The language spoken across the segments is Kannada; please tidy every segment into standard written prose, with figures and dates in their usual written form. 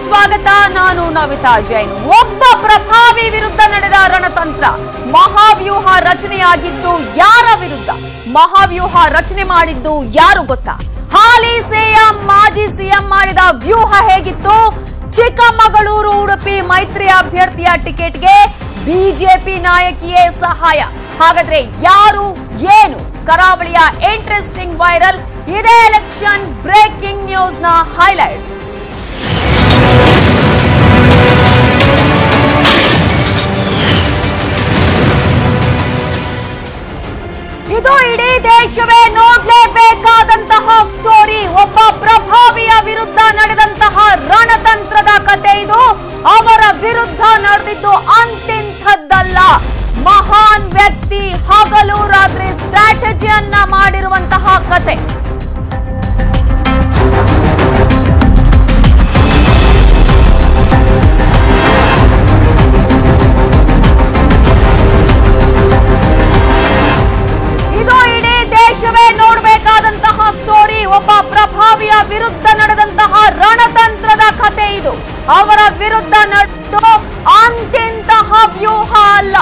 ಸ್ವಾಗತ. ನಾನು ನವಿತಾ ಜೈನ್. ಒಬ್ಬ ಪ್ರಭಾವಿ ವಿರುದ್ಧ ನಡೆದ ರಣತಂತ್ರ. ಮಹಾವ್ಯೂಹ ರಚನೆಯಾಗಿದ್ದು ಯಾರ ವಿರುದ್ಧ? ಮಹಾವ್ಯೂಹ ರಚನೆ ಮಾಡಿದ್ದು ಯಾರು ಗೊತ್ತಾ? ಹಾಲಿ ಸಿಎಂ ಮಾಜಿ ಸಿಎಂ ಮಾಡಿದ ವ್ಯೂಹ ಹೇಗಿತ್ತು? ಚಿಕ್ಕಮಗಳೂರು ಉಡುಪಿ ಮೈತ್ರಿ ಅಭ್ಯರ್ಥಿಯ ಟಿಕೆಟ್ಗೆ ಬಿಜೆಪಿ ನಾಯಕಿಯೇ ಸಹಾಯ. ಹಾಗಾದ್ರೆ ಯಾರು ಏನು? ಕರಾವಳಿಯ ಇಂಟ್ರೆಸ್ಟಿಂಗ್ ವೈರಲ್. ಇದೇ ಎಲೆಕ್ಷನ್ ಬ್ರೇಕಿಂಗ್ ನ್ಯೂಸ್ ನ ಹೈಲೈಟ್ಸ್. ಇದು ಇಡೀ ದೇಶವೇ ನೋಡ್ಲೇಬೇಕಾದಂತಹ ಸ್ಟೋರಿ. ಒಬ್ಬ ಪ್ರಭಾವಿಯ ವಿರುದ್ಧ ನಡೆದಂತಹ ರಣತಂತ್ರದ ಕತೆ ಇದು. ಅವರ ವಿರುದ್ಧ ನಡೆದಿದ್ದು ಅಂತಿಂಥದ್ದಲ್ಲ. ಮಹಾನ್ ವ್ಯಕ್ತಿ ಹಗಲು ರಾತ್ರಿ ಸ್ಟ್ರಾಟಜಿಯನ್ನ ಮಾಡಿರುವಂತಹ ಕತೆ. ಇದು ಇಡೀ ದೇಶವೇ ನೋಡಬೇಕಾದಂತಹ ಸ್ಟೋರಿ. ಒಬ್ಬ ಪ್ರಭಾವಿಯ ವಿರುದ್ಧ ನಡೆದಂತಹ ರಣತಂತ್ರದ ಕತೆ ಇದು. ಅವರ ವಿರುದ್ಧ ನಡೆದು ಅಂತಿಂತಹ ವ್ಯೂಹ ಅಲ್ಲ.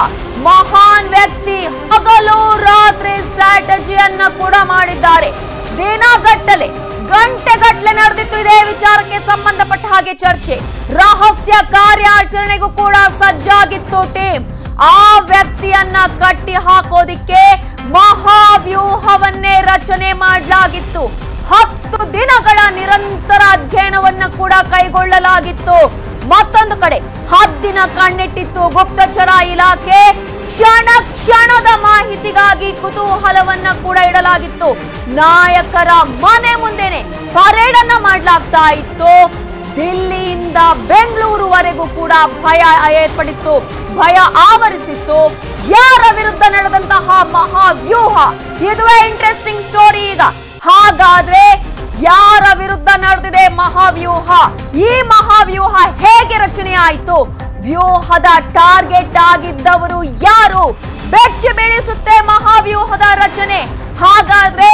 ಮಹಾನ್ ವ್ಯಕ್ತಿ ಹಗಲು ರಾತ್ರಿ ಸ್ಟ್ರಾಟಜಿಯನ್ನ ಕೂಡ ಮಾಡಿದ್ದಾರೆ. ದಿನಗಟ್ಟಲೆ ಗಂಟೆಗಟ್ಟಲೆ ನಡೆದಿತ್ತು ಇದೇ ವಿಚಾರಕ್ಕೆ ಸಂಬಂಧಪಟ್ಟ ಹಾಗೆ ಚರ್ಚೆ. ರಹಸ್ಯ ಕಾರ್ಯಾಚರಣೆಗೂ ಕೂಡ ಸಜ್ಜಾಗಿತ್ತು ಟೀಮ್. ಆ ವ್ಯಕ್ತಿಯನ್ನ ಕಟ್ಟಿ ಹಾಕೋದಿಕ್ಕೆ ಮಹಾವ್ಯೂಹವನ್ನೇ ರಚನೆ ಮಾಡಲಾಗಿತ್ತು. 10 ದಿನಗಳ ನಿರಂತರ ಅಧ್ಯಯನವನ್ನ ಕೂಡ ಕೈಗೊಳ್ಳಲಾಗಿತ್ತು. ಮತ್ತೊಂದು ಕಡೆ ಹದ್ದಿನ ಕಣ್ಣಿಟ್ಟಿತ್ತು ಗುಪ್ತಚರ ಇಲಾಖೆ. ಕ್ಷಣ ಕ್ಷಣದ ಮಾಹಿತಿಗಾಗಿ ಕುತೂಹಲವನ್ನ ಕೂಡ ಇಡಲಾಗಿತ್ತು. ನಾಯಕರ ಮನೆ ಮುಂದೆನೆ ಪರೇಡ್ ಅನ್ನ ಮಾಡಲಾಗ್ತಾ ಇತ್ತು. ದಿಲ್ಲಿಯಿಂದ ಬೆಂಗಳೂರುವರೆಗೂ ಕೂಡ ಭಯ ಏರ್ಪಡಿತ್ತು, ಭಯ ಆವರಿಸಿತ್ತು. ಯಾರ ವಿರುದ್ಧ ನಡೆದಂತಹ ಮಹಾವ್ಯೂಹ? ಇದುವೇ ಇಂಟ್ರೆಸ್ಟಿಂಗ್ ಸ್ಟೋರಿ. ಈಗ ಹಾಗಾದ್ರೆ ಯಾರ ವಿರುದ್ಧ ನಡೆದಿದೆ ಮಹಾವ್ಯೂಹ? ಈ ಮಹಾವ್ಯೂಹ ಹೇಗೆ ರಚನೆ ಆಯಿತು? ವ್ಯೂಹದ ಟಾರ್ಗೆಟ್ ಆಗಿದ್ದವರು ಯಾರು? ಬೆಚ್ಚಿ ಬೀಳಿಸುತ್ತೆ ಮಹಾವ್ಯೂಹದ ರಚನೆ. ಹಾಗಾದ್ರೆ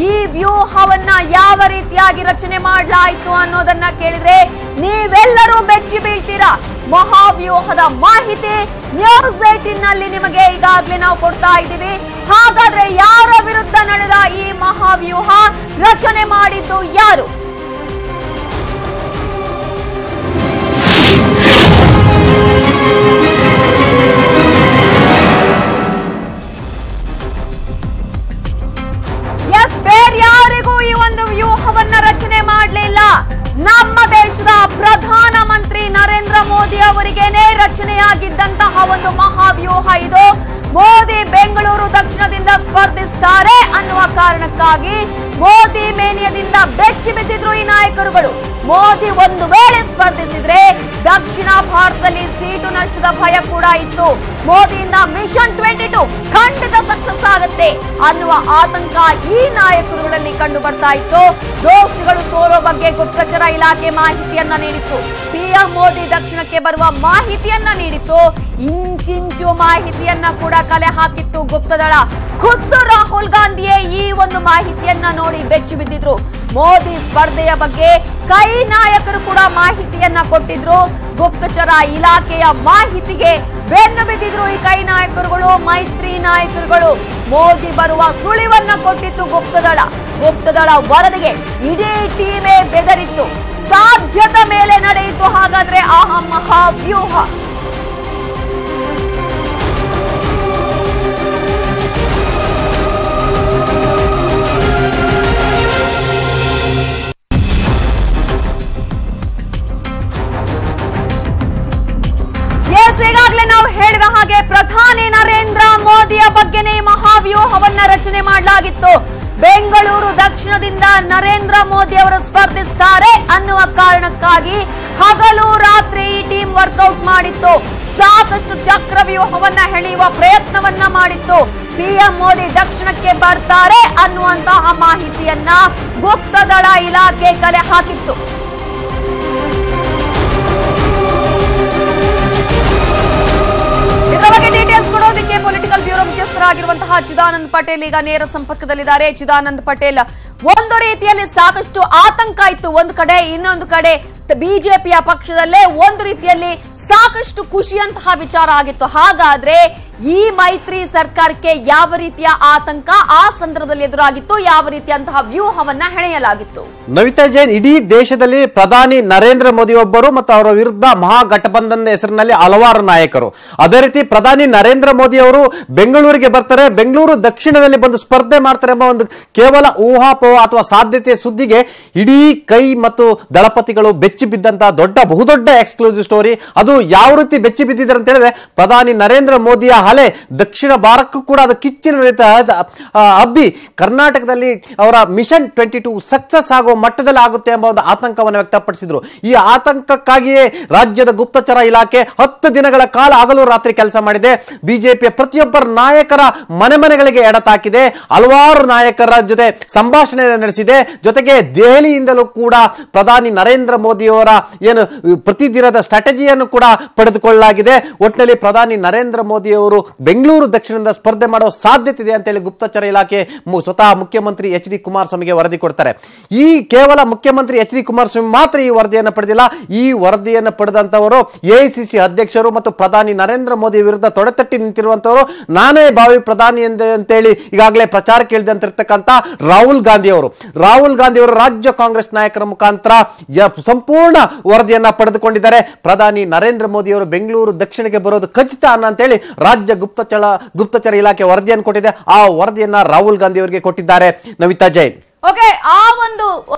ಈ ವ್ಯೂಹವನ್ನ ಯಾವ ರೀತಿಯಾಗಿ ರಚನೆ ಮಾಡಲಾಯಿತು ಅನ್ನೋದನ್ನ ಕೇಳಿದ್ರೆ ನೀವೆಲ್ಲರೂ ಬೆಚ್ಚಿ ಬೀಳ್ತೀರಾ. ಮಹಾವ್ಯೂಹದ ಮಾಹಿತಿ ನ್ಯೂಸ್ 18 ನಲ್ಲಿ ನಿಮಗೆ ಈಗಾಗಲೇ ನಾವು ಕೊಡ್ತಾ ಇದ್ದೀವಿ. ಹಾಗಾದ್ರೆ ಯಾರ ವಿರುದ್ಧ ನಡೆದ ಈ ಮಹಾವ್ಯೂಹ? ರಚನೆ ಮಾಡಿದ್ದು ಯಾರು? ಬೇರ್ಯಾರಿಗೂ ಈ ಒಂದು ವ್ಯೂಹವನ್ನ ರಚನೆ ಮಾಡಲಿಲ್ಲ. ನಮ್ಮ ದೇಶದ ಪ್ರಧಾನಮಂತ್ರಿ ನರೇಂದ್ರ ಮೋದಿ ಅವರಿಗೇನೆ ರಚನೆಯಾಗಿದ್ದಂತಹ ಒಂದು ಮಹಾವ್ಯೂಹ ಇದು. ಮೋದಿ ಬೆಂಗಳೂರು ದಕ್ಷಿಣದಿಂದ ಸ್ಪರ್ಧಿಸುತ್ತಾರೆ ಅನ್ನುವ ಕಾರಣಕ್ಕಾಗಿ ಮೋದಿ ಮೇನಿಯದಿಂದ ಬೆಚ್ಚಿ ಬಿದ್ದಿದ್ರು ಈ ನಾಯಕರುಗಳು. ಮೋದಿ ಒಂದು ವೇಳೆ ಸ್ಪರ್ಧಿಸಿದ್ರೆ ದಕ್ಷಿಣ ಭಾರತದಲ್ಲಿ ಸೀಟು ನಷ್ಟದ ಭಯ ಕೂಡ ಇತ್ತು. ಮೋದಿಯಿಂದ ಮಿಷನ್ 22 ಖಂಡಿತ ಸಕ್ಸಸ್ ಆಗುತ್ತೆ ಅನ್ನುವ ಆತಂಕ ಈ ನಾಯಕರುಗಳಲ್ಲಿ ಕಂಡು ಬರ್ತಾ ಇತ್ತು. ದೋಸ್ತಿಗಳು ಸೋಲೋ ಬಗ್ಗೆ ಗುಪ್ತಚರ ಇಲಾಖೆ ಮಾಹಿತಿಯನ್ನ ನೀಡಿತ್ತು. ಪಿಎಂ ಮೋದಿ ದಕ್ಷಿಣಕ್ಕೆ ಬರುವ ಮಾಹಿತಿಯನ್ನ ನೀಡಿತ್ತು. ಇಂಚಿಂಚು ಮಾಹಿತಿಯನ್ನ ಕೂಡ ಕಲೆ ಹಾಕಿತ್ತು ಗುಪ್ತದಳ. ಖುದ್ದು ರಾಹುಲ್ ಗಾಂಧಿಯೇ ಈ ಒಂದು ಮಾಹಿತಿಯನ್ನ ನೋಡಿ ಬೆಚ್ಚಿ ಬಿದ್ದಿದ್ರು. ಮೋದಿ ಸ್ಪರ್ಧೆಯ ಬಗ್ಗೆ ಕೈ ನಾಯಕರು ಕೂಡ ಮಾಹಿತಿಯನ್ನ ಕೊಟ್ಟಿದ್ರು. ಗುಪ್ತಚರ ಇಲಾಖೆಯ ಮಾಹಿತಿಗೆ ಬೆನ್ನು ಬಿದ್ದಿದ್ರು ಈ ಕೈ ನಾಯಕರುಗಳು, ಮೈತ್ರಿ ನಾಯಕರುಗಳು. ಮೋದಿ ಬರುವ ಸುಳಿವನ್ನ ಕೊಟ್ಟಿತ್ತು ಗುಪ್ತದಳ. ಗುಪ್ತದಳ ವರದಿಗೆ ಇಡೀ ಟೀಮೇ ಬೆದರಿತ್ತು. ಸಾಧ್ಯತೆ ಮೇಲೆ ನಡೆಯಿತು ಹಾಗಾದ್ರೆ ಆ ಮಹಾವ್ಯೂಹ. ಈಗಾಗಲೇ ನಾವು ಹೇಳಿದ ಹಾಗೆ ಪ್ರಧಾನಿ ನರೇಂದ್ರ ಮೋದಿಯ ಬಗ್ಗೆನೇ ಮಹಾವ್ಯೂಹವನ್ನ ರಚನೆ ಮಾಡಲಾಗಿತ್ತು. ಬೆಂಗಳೂರು ದಕ್ಷಿಣದಿಂದ ನರೇಂದ್ರ ಮೋದಿ ಅವರು ಸ್ಪರ್ಧಿಸುತ್ತಾರೆ ಅನ್ನುವ ಕಾರಣಕ್ಕಾಗಿ ಹಗಲು ರಾತ್ರಿ ಈ ಟೀಮ್ ವರ್ಕೌಟ್ ಮಾಡಿತ್ತು. ಸಾಕಷ್ಟು ಚಕ್ರವ್ಯೂಹವನ್ನ ಹೆಣೆಯುವ ಪ್ರಯತ್ನವನ್ನ ಮಾಡಿತ್ತು. ಪಿಎಂ ಮೋದಿ ದಕ್ಷಿಣಕ್ಕೆ ಬರ್ತಾರೆ ಅನ್ನುವಂತಹ ಮಾಹಿತಿಯನ್ನ ಗುಪ್ತದಳ ಇಲಾಖೆ ಕಲೆ ಹಾಕಿತ್ತು. ಇದರ ಬಗ್ಗೆ ಡೀಟೇಲ್ಸ್ ಕೊಡೋದಕ್ಕೆ ಪೊಲಿಟಿಕಲ್ ಬ್ಯೂರೋ ಮುಖ್ಯಸ್ಥರಾಗಿರುವಂತಹ ಚಿದಾನಂದ್ ಪಟೇಲ್ ಈಗ ನೇರ ಸಂಪರ್ಕದಲ್ಲಿದ್ದಾರೆ. ಚಿದಾನಂದ್ ಪಟೇಲ್, ಒಂದು ರೀತಿಯಲ್ಲಿ ಸಾಕಷ್ಟು ಆತಂಕ ಇತ್ತು ಒಂದು ಕಡೆ, ಇನ್ನೊಂದು ಕಡೆ ಬಿಜೆಪಿಯ ಪಕ್ಷದಲ್ಲೇ ಒಂದು ರೀತಿಯಲ್ಲಿ ಸಾಕಷ್ಟು ಖುಷಿಯಂತಹ ವಿಚಾರ ಆಗಿತ್ತು. ಹಾಗಾದ್ರೆ ಈ ಮೈತ್ರಿ ಸರ್ಕಾರಕ್ಕೆ ಯಾವ ರೀತಿಯ ಆತಂಕ ಆ ಸಂದರ್ಭದಲ್ಲಿ ಎದುರಾಗಿತ್ತು, ಯಾವ ರೀತಿಯಂತಹ ವ್ಯೂಹವನ್ನ ಹೆಣೆಯಲಾಗಿತ್ತು? ನವಿತಾ ಜೈನ್, ಇಡೀ ದೇಶದಲ್ಲಿ ಪ್ರಧಾನಿ ನರೇಂದ್ರ ಮೋದಿ ಒಬ್ಬರು ಮತ್ತು ಅವರ ವಿರುದ್ಧ ಮಹಾಗಠಬಂಧನ್ ಹೆಸರಿನಲ್ಲಿ ಹಲವಾರು ನಾಯಕರು. ಅದೇ ರೀತಿ ಪ್ರಧಾನಿ ನರೇಂದ್ರ ಮೋದಿ ಅವರು ಬೆಂಗಳೂರಿಗೆ ಬರ್ತಾರೆ, ಬೆಂಗಳೂರು ದಕ್ಷಿಣದಲ್ಲಿ ಬಂದು ಸ್ಪರ್ಧೆ ಮಾಡ್ತಾರೆ ಎಂಬ ಒಂದು ಕೇವಲ ಊಹಾಪೋಹ ಅಥವಾ ಸಾಧ್ಯತೆ ಸುದ್ದಿಗೆ ಇಡೀ ಕೈ ಮತ್ತು ದಳಪತಿಗಳು ಬೆಚ್ಚಿ ಬಿದ್ದಂತಹ ಬಹುದೊಡ್ಡ ಎಕ್ಸ್ಕ್ಲೂಸಿವ್ ಸ್ಟೋರಿ. ಅದು ಯಾವ ರೀತಿ ಬೆಚ್ಚಿ ಬಿದ್ದಿದ್ದಾರೆ ಅಂತ ಹೇಳಿದ್ರೆ, ಪ್ರಧಾನಿ ನರೇಂದ್ರ ಮೋದಿಯ ಹಲೆ ದಕ್ಷಿಣ ಭಾರತಕ್ಕೂ ಕೂಡ ಅದು ಕಿಚ್ಚಿನ ಹಬ್ಬಿ ಕರ್ನಾಟಕದಲ್ಲಿ ಅವರ ಮಿಷನ್ 22 ಸಕ್ಸಸ್ ಆಗುವ ಮಟ್ಟದಲ್ಲಿ ಆಗುತ್ತೆ ಎಂಬ ಒಂದು ಆತಂಕವನ್ನು ವ್ಯಕ್ತಪಡಿಸಿದ್ರು. ಈ ಆತಂಕಕ್ಕಾಗಿಯೇ ರಾಜ್ಯದ ಗುಪ್ತಚರ ಇಲಾಖೆ 10 ದಿನಗಳ ಕಾಲ ಹಗಲು ರಾತ್ರಿ ಕೆಲಸ ಮಾಡಿದೆ. ಬಿಜೆಪಿಯ ಪ್ರತಿಯೊಬ್ಬರ ನಾಯಕರ ಮನೆಗಳಿಗೆ ಎಡತಾಕಿದೆ, ಹಲವಾರು ನಾಯಕರ ಜೊತೆ ಸಂಭಾಷಣೆ ನಡೆಸಿದೆ. ಜೊತೆಗೆ ದೆಹಲಿಯಿಂದಲೂ ಕೂಡ ಪ್ರಧಾನಿ ನರೇಂದ್ರ ಮೋದಿಯವರ ಏನು ಪ್ರತಿದಿನದ ಸ್ಟ್ರಾಟಜಿಯನ್ನು ಕೂಡ ಪಡೆದುಕೊಳ್ಳಲಾಗಿದೆ. ಒಟ್ಟಿನಲ್ಲಿ ಪ್ರಧಾನಿ ನರೇಂದ್ರ ಮೋದಿ ಅವರು ಬೆಂಗಳೂರು ದಕ್ಷಿಣದಿಂದ ಸ್ಪರ್ಧೆ ಮಾಡುವ ಸಾಧ್ಯತೆ ಇದೆ ಅಂತ ಹೇಳಿ ಗುಪ್ತಚರ ಇಲಾಖೆ ಸ್ವತಃ ಮುಖ್ಯಮಂತ್ರಿ ಎಚ್ ಡಿ ಕುಮಾರಸ್ವಾಮಿಗೆ ವರದಿ ಕೊಡ್ತಾರೆ. ಈ ಕೇವಲ ಮುಖ್ಯಮಂತ್ರಿ ಎಚ್ ಡಿ ಕುಮಾರಸ್ವಾಮಿ ಮಾತ್ರ ಈ ವರದಿಯನ್ನು ಪಡೆದಿಲ್ಲ. ಈ ವರದಿಯನ್ನು ಪಡೆದಂತವರು ಎಐಸಿಸಿ ಅಧ್ಯಕ್ಷರು ಮತ್ತು ಪ್ರಧಾನಿ ನರೇಂದ್ರ ಮೋದಿ ವಿರುದ್ಧ ತೊಡೆತಟ್ಟಿ ನಿಂತಿರುವಂತವರು, ನಾನೇ ಭಾವಿ ಪ್ರಧಾನಿ ಅಂತೇಳಿ ಈಗಾಗಲೇ ಪ್ರಚಾರಕ್ಕೆ ಇಳಿದಂತಿರ್ತಕ್ಕಂಥ ರಾಹುಲ್ ಗಾಂಧಿ ಅವರು ರಾಜ್ಯ ಕಾಂಗ್ರೆಸ್ ನಾಯಕರ ಮುಖಾಂತರ ಸಂಪೂರ್ಣ ವರದಿಯನ್ನ ಪಡೆದುಕೊಂಡಿದ್ದಾರೆ. ಪ್ರಧಾನಿ ನರೇಂದ್ರ ಮೋದಿ ಅವರು ಬೆಂಗಳೂರು ದಕ್ಷಿಣಕ್ಕೆ ಬರೋದು ಖಚಿತ ಅಂತೇಳಿ ರಾಜ್ಯ ಗುಪ್ತಚರ ಇಲಾಖೆ ವರದಿಯನ್ನು ಕೊಟ್ಟಿದೆ. ಆ ವರದಿಯನ್ನ ರಾಹುಲ್ ಗಾಂಧಿ ಅವರಿಗೆ ಕೊಟ್ಟಿದ್ದಾರೆ. ನವಿತಾ ಜೈನ್, ಓಕೆ, ಆ ಒಂದು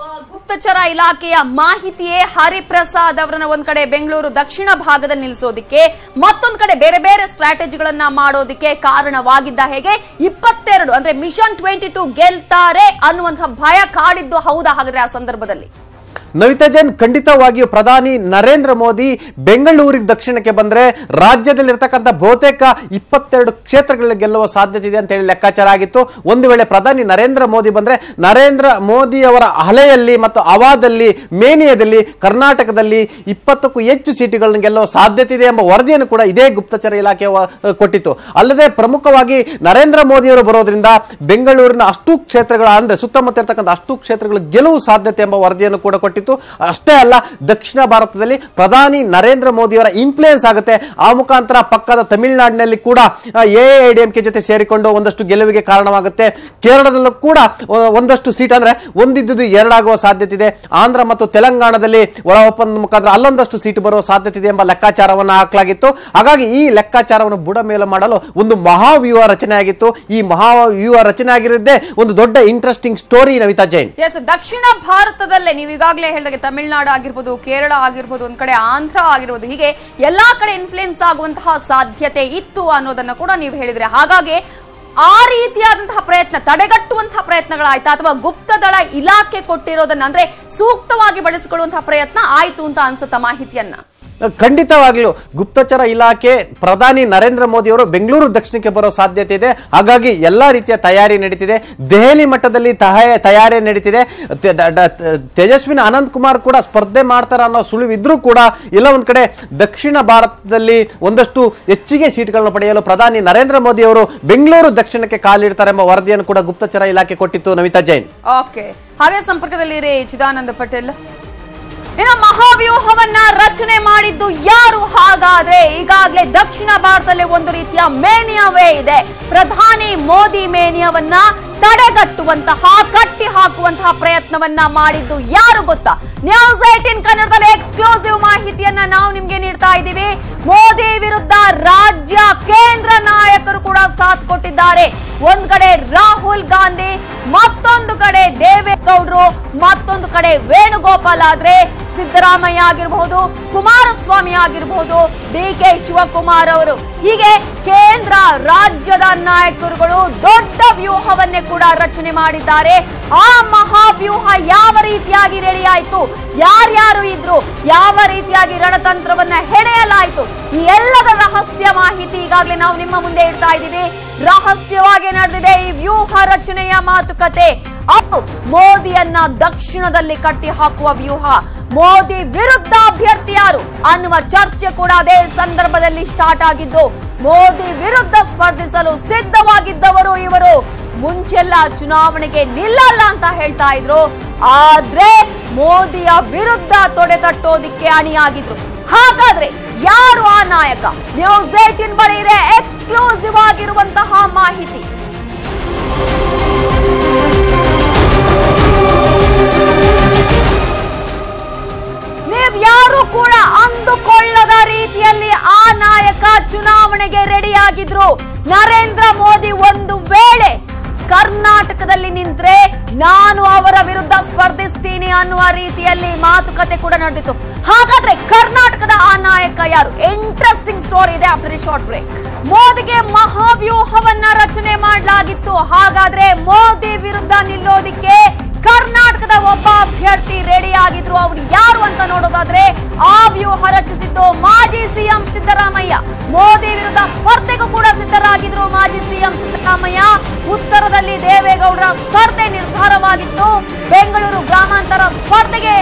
ಗುಪ್ತಚರ ಇಲಾಖೆಯ ಮಾಹಿತಿಯೇ ಹರಿಪ್ರಸಾದ್ ಅವರನ್ನ ಒಂದ್ ಕಡೆ ಬೆಂಗಳೂರು ದಕ್ಷಿಣ ಭಾಗದಲ್ಲಿ ನಿಲ್ಲಿಸೋದಿಕ್ಕೆ, ಮತ್ತೊಂದ್ ಕಡೆ ಬೇರೆ ಬೇರೆ ಸ್ಟ್ರಾಟಜಿಗಳನ್ನ ಮಾಡೋದಿಕ್ಕೆ ಕಾರಣವಾಗಿದ್ದ. ಹೇಗೆ 22 ಅಂದ್ರೆ ಮಿಷನ್ 22 ಗೆಲ್ತಾರೆ ಅನ್ನುವಂತಹ ಭಯ ಕಾಡಿದ್ದು ಹೌದಾ ಹಾಗಾದ್ರೆ ಆ ಸಂದರ್ಭದಲ್ಲಿ? ನವಿತಾ ಜೈನ್, ಖಂಡಿತವಾಗಿಯೂ ಪ್ರಧಾನಿ ನರೇಂದ್ರ ಮೋದಿ ಬೆಂಗಳೂರಿಗೆ ದಕ್ಷಿಣಕ್ಕೆ ಬಂದ್ರೆ ರಾಜ್ಯದಲ್ಲಿರ್ತಕ್ಕಂಥ ಬಹುತೇಕ 22 ಕ್ಷೇತ್ರಗಳಲ್ಲಿ ಗೆಲ್ಲುವ ಸಾಧ್ಯತೆ ಇದೆ ಅಂತ ಹೇಳಿ ಲೆಕ್ಕಾಚಾರ ಆಗಿತ್ತು. ಒಂದು ವೇಳೆ ಪ್ರಧಾನಿ ನರೇಂದ್ರ ಮೋದಿ ಬಂದ್ರೆ ನರೇಂದ್ರ ಮೋದಿ ಅವರ ಅಲೆಯಲ್ಲಿ ಮತ್ತು ಅವಾದಲ್ಲಿ ಮೇನಿಯಾದಲ್ಲಿ ಕರ್ನಾಟಕದಲ್ಲಿ 20ಕ್ಕೂ ಹೆಚ್ಚು ಸೀಟುಗಳನ್ನು ಗೆಲ್ಲುವ ಸಾಧ್ಯತೆ ಇದೆ ಎಂಬ ವರದಿಯನ್ನು ಕೂಡ ಇದೇ ಗುಪ್ತಚರ ಇಲಾಖೆ ಕೊಟ್ಟಿತ್ತು. ಅಲ್ಲದೆ ಪ್ರಮುಖವಾಗಿ ನರೇಂದ್ರ ಮೋದಿ ಅವರು ಬರೋದ್ರಿಂದ ಬೆಂಗಳೂರಿನ ಅಷ್ಟು ಕ್ಷೇತ್ರಗಳ ಅಂದ್ರೆ ಸುತ್ತಮುತ್ತ ಇರತಕ್ಕಂಥ ಅಷ್ಟು ಕ್ಷೇತ್ರಗಳು ಗೆಲುವು ಸಾಧ್ಯತೆ ಎಂಬ ವರದಿಯನ್ನು ಕೂಡ ಕೊಟ್ಟಿತ್ತು. ಅಷ್ಟೇ ಅಲ್ಲ, ದಕ್ಷಿಣ ಭಾರತದಲ್ಲಿ ಪ್ರಧಾನಿ ನರೇಂದ್ರ ಮೋದಿ ಅವರ ಇನ್ಫ್ಲೂಯೆನ್ಸ್ ಆಗುತ್ತೆ. ಆ ಮುಖಾಂತರ ಪಕ್ಕದ ತಮಿಳುನಾಡಿನಲ್ಲಿ ಕೂಡ ಎಐಎಡಿಎಂಕೆ ಜೊತೆ ಸೇರಿಕೊಂಡು ಒಂದಷ್ಟು ಗೆಲುವಿಗೆ ಕಾರಣವಾಗುತ್ತೆ. ಕೇರಳದಲ್ಲೂ ಕೂಡ ಒಂದಷ್ಟು ಸೀಟ್ ಅಂದ್ರೆ ಒಂದಿದ್ದು 2 ಆಗುವ ಸಾಧ್ಯತೆ ಇದೆ. ಆಂಧ್ರ ಮತ್ತು ತೆಲಂಗಾಣದಲ್ಲಿ ಒಳ ಒಪ್ಪಂದ ಮುಖಾಂತರ ಅಲ್ಲೊಂದಷ್ಟು ಸೀಟ್ ಬರುವ ಸಾಧ್ಯತೆ ಇದೆ ಎಂಬ ಲೆಕ್ಕಾಚಾರವನ್ನು ಹಾಕಲಾಗಿತ್ತು. ಹಾಗಾಗಿ ಈ ಲೆಕ್ಕಾಚಾರವನ್ನು ಬುಡಮೇಲು ಮಾಡಲು ಒಂದು ಮಹಾವ್ಯೂಹ ರಚನೆ ಆಗಿತ್ತು. ಈ ಮಹಾವ್ಯೂಹ ರಚನೆ ಆಗಿರೋದೇ ಒಂದು ದೊಡ್ಡ ಇಂಟ್ರೆಸ್ಟಿಂಗ್ ಸ್ಟೋರಿ. ನವಿತಾ ಜೈನ್, ದಕ್ಷಿಣ ಭಾರತದಲ್ಲೇ ನೀವು ಈಗಾಗಲೇ ಹೇಳಿದಾಗ ತಮಿಳುನಾಡು ಆಗಿರ್ಬೋದು, ಕೇರಳ ಆಗಿರ್ಬೋದು, ಒಂದ್ ಕಡೆ ಆಂಧ್ರ ಆಗಿರ್ಬೋದು, ಹೀಗೆ ಎಲ್ಲಾ ಕಡೆ ಇನ್ಫ್ಲುಯೆನ್ಸ್ ಆಗುವಂತಹ ಸಾಧ್ಯತೆ ಇತ್ತು ಅನ್ನೋದನ್ನ ಕೂಡ ನೀವು ಹೇಳಿದ್ರೆ. ಹಾಗಾಗಿ ಆ ರೀತಿಯಾದಂತಹ ಪ್ರಯತ್ನ ತಡೆಗಟ್ಟುವಂತಹ ಪ್ರಯತ್ನಗಳಾಯ್ತಾ ಅಥವಾ ಗುಪ್ತದಳ ಇಲಾಖೆ ಕೊಟ್ಟಿರೋದನ್ನ ಅಂದ್ರೆ ಸೂಕ್ತವಾಗಿ ಬಳಸಿಕೊಳ್ಳುವಂತಹ ಪ್ರಯತ್ನ ಆಯ್ತು ಅಂತ ಅನ್ಸುತ್ತಾ ಮಾಹಿತಿಯನ್ನ? ಖಂಡಿತವಾಗ್ಲೂ ಗುಪ್ತಚರ ಇಲಾಖೆ ಪ್ರಧಾನಿ ನರೇಂದ್ರ ಮೋದಿ ಅವರು ಬೆಂಗಳೂರು ದಕ್ಷಿಣಕ್ಕೆ ಬರೋ ಸಾಧ್ಯತೆ ಇದೆ. ಹಾಗಾಗಿ ಎಲ್ಲಾ ರೀತಿಯ ತಯಾರಿ ನಡೀತಿದೆ. ದೆಹಲಿ ಮಟ್ಟದಲ್ಲಿ ತಯಾರಿ ನಡೀತಿದೆ. ತೇಜಸ್ವಿನಿ ಅನಂತ್ ಕುಮಾರ್ ಕೂಡ ಸ್ಪರ್ಧೆ ಮಾಡ್ತಾರ ಅನ್ನೋ ಸುಳಿವಿದ್ರೂ ಕೂಡ ಎಲ್ಲ ಒಂದ್ ಕಡೆ ದಕ್ಷಿಣ ಭಾರತದಲ್ಲಿ ಒಂದಷ್ಟು ಹೆಚ್ಚಿಗೆ ಸೀಟ್ಗಳನ್ನು ಪಡೆಯಲು ಪ್ರಧಾನಿ ನರೇಂದ್ರ ಮೋದಿ ಅವರು ಬೆಂಗಳೂರು ದಕ್ಷಿಣಕ್ಕೆ ಕಾಲಿಡ್ತಾರೆ ಎಂಬ ವರದಿಯನ್ನು ಕೂಡ ಗುಪ್ತಚರ ಇಲಾಖೆ ಕೊಟ್ಟಿತ್ತು. ನವಿತಾ ಜೈನ್, ಓಕೆ, ಹಾಗೆ ಸಂಪರ್ಕದಲ್ಲಿ ಚಿದಾನಂದ ಪಟೇಲ್. ಇನ್ನು ಮಹಾವ್ಯೂಹವನ್ನ ರಚನೆ ಮಾಡಿದ್ದು ಯಾರು ಹಾಗಾದ್ರೆ? ಈಗಾಗಲೇ ದಕ್ಷಿಣ ಭಾರತದಲ್ಲಿ ಒಂದು ರೀತಿಯ ಮೇನಿಯಾವೇ ಇದೆ. ಪ್ರಧಾನಿ ಮೋದಿ ಮೇನಿಯಾವನ್ನ ತಡೆಗಟ್ಟುವಂತಹ ಕಟ್ಟಿ ಹಾಕುವಂತಹ ಪ್ರಯತ್ನವನ್ನ ಮಾಡಿದ್ದು ಯಾರು ಗೊತ್ತಾ? ನ್ಯೂಸ್ 18 ಕನ್ನಡದಲ್ಲಿ ಎಕ್ಸ್ಕ್ಲೂಸಿವ್ ಮಾಹಿತಿಯನ್ನ ನಾವು ನಿಮ್ಗೆ ನೀಡ್ತಾ ಇದ್ದೀವಿ. ಮೋದಿ ವಿರುದ್ಧ ರಾಜ್ಯ ಕೇಂದ್ರ ನಾಯಕರು ಕೂಡ ಸಾಥ್ ಕೊಟ್ಟಿದ್ದಾರೆ. ಒಂದ್ ಕಡೆ ರಾಹುಲ್ ಗಾಂಧಿ, ಮತ್ತೊಂದು ಕಡೆ ದೇವೇಗೌಡರು, ಮತ್ತೊಂದು ಕಡೆ ವೇಣುಗೋಪಾಲ್. ಆದ್ರೆ ಸಿದ್ದರಾಮಯ್ಯ ಆಗಿರಬಹುದು, ಕುಮಾರಸ್ವಾಮಿ ಆಗಿರಬಹುದು, ಡಿಕೆ ಶಿವಕುಮಾರ್ ಅವರು, ಹೀಗೆ ಕೇಂದ್ರ ರಾಜ್ಯದ ನಾಯಕರುಗಳು ದೊಡ್ಡ ವ್ಯೂಹವನ್ನೇ ಕೂಡ ರಚನೆ ಮಾಡಿದ್ದಾರೆ. ಆ ಮಹಾವ್ಯೂಹ ಯಾವ ರೀತಿಯಾಗಿ ರೆಡಿ ಆಯ್ತು, ಯಾರ್ಯಾರು ಇದ್ರು, ಯಾವ ರೀತಿಯಾಗಿ ರಣತಂತ್ರವನ್ನ ಹೆಣೆಯಲಾಯಿತು, ಈ ಎಲ್ಲದ ರಹಸ್ಯ ಮಾಹಿತಿ ಈಗಾಗಲೇ ನಾವು ನಿಮ್ಮ ಮುಂದೆ ಇಡ್ತಾ ಇದ್ದೀವಿ. ರಹಸ್ಯವಾಗಿ ನಡೆದಿದೆ ಈ ವ್ಯೂಹ ರಚನೆಯ ಮಾತುಕತೆ. ಅದು ಮೋದಿಯನ್ನ ದಕ್ಷಿಣದಲ್ಲಿ ಕಟ್ಟಿ ಹಾಕುವ ವ್ಯೂಹ. ಮೋದಿ ವಿರುದ್ಧ ಅಭ್ಯರ್ಥಿ ಯಾರು ಅನ್ನುವ ಚರ್ಚೆ ಕೂಡ ಅದೇ ಸಂದರ್ಭದಲ್ಲಿ ಸ್ಟಾರ್ಟ್ ಆಗಿದ್ದು, ಮೋದಿ ವಿರುದ್ಧ ಸ್ಪರ್ಧಿಸಲು ಸಿದ್ಧವಾಗಿದ್ದವರು ಇವರು. ಮುಂಚೆಲ್ಲ ಚುನಾವಣೆಗೆ ನಿಲ್ಲಲ್ಲ ಅಂತ ಹೇಳ್ತಾ ಇದ್ರು. ಆದ್ರೆ ಮೋದಿಯ ವಿರುದ್ಧ ತೊಡೆ ತಟ್ಟೋದಿಕ್ಕೆ ಅಣಿಯಾಗಿದ್ರು. ಹಾಗಾದ್ರೆ ಯಾರು ಆ ನಾಯಕ? ನ್ಯೂಸ್ 18 ಬಳಿ ಇದೆ ಎಕ್ಸ್ಕ್ಲೂಸಿವ್ ಆಗಿರುವಂತಹ ಮಾಹಿತಿ. ನೀವ್ ಯಾರು ಕೂಡ ಅಂದುಕೊಳ್ಳದ ರೀತಿಯಲ್ಲಿ ಆ ನಾಯಕ ಚುನಾವಣೆಗೆ ರೆಡಿಯಾಗಿದ್ರು. ನರೇಂದ್ರ ಮೋದಿ ಒಂದು ವೇಳೆ ಕರ್ನಾಟಕದಲ್ಲಿ ನಿಂತ್ರೆ ನಾನು ಅವರ ವಿರುದ್ಧ ಸ್ಪರ್ಧಿಸ್ತೀನಿ ಅನ್ನುವ ರೀತಿಯಲ್ಲಿ ಮಾತುಕತೆ ಕೂಡ ನಡೆದಿತ್ತು. ಹಾಗಾದ್ರೆ ಕರ್ನಾಟಕದ ಆ ನಾಯಕ ಯಾರು? ಇಂಟ್ರೆಸ್ಟಿಂಗ್ ಸ್ಟೋರಿ ಇದೆ ಆಫ್ಟರ್ ಎ ಶಾರ್ಟ್ ಬ್ರೇಕ್. ಮೋದಿಗೆ ಮಹಾವ್ಯೂಹವನ್ನ ರಚನೆ ಮಾಡಲಾಗಿತ್ತು. ಹಾಗಾದ್ರೆ ಮೋದಿ ವಿರುದ್ಧ ನಿಲ್ಲೋದಿಕ್ಕೆ ಕರ್ನಾಟಕದ ಒಬ್ಬ ಅಭ್ಯರ್ಥಿ ರೆಡಿ ಆಗಿದ್ರು. ಅವ್ರು ಯಾರು ಅಂತ ನೋಡೋದಾದ್ರೆ ಆ ವ್ಯೂಹ ರಚಿಸಿದ್ದು ಮಾಜಿ ಸಿಎಂ ಸಿದ್ದರಾಮಯ್ಯ. ಮೋದಿ ವಿರುದ್ಧ ಸ್ಪರ್ಧೆಗೂ ಕೂಡ ಸಿದ್ಧರಾಗಿದ್ರು ಮಾಜಿ ಸಿಎಂ ಸಿದ್ದರಾಮಯ್ಯ. ಉತ್ತರದಲ್ಲಿ ದೇವೇಗೌಡರ ಸ್ಪರ್ಧೆ ನಿರ್ಧಾರವಾಗಿತ್ತು. ಬೆಂಗಳೂರು ಗ್ರಾಮಾಂತರ ಸ್ಪರ್ಧೆಗೆ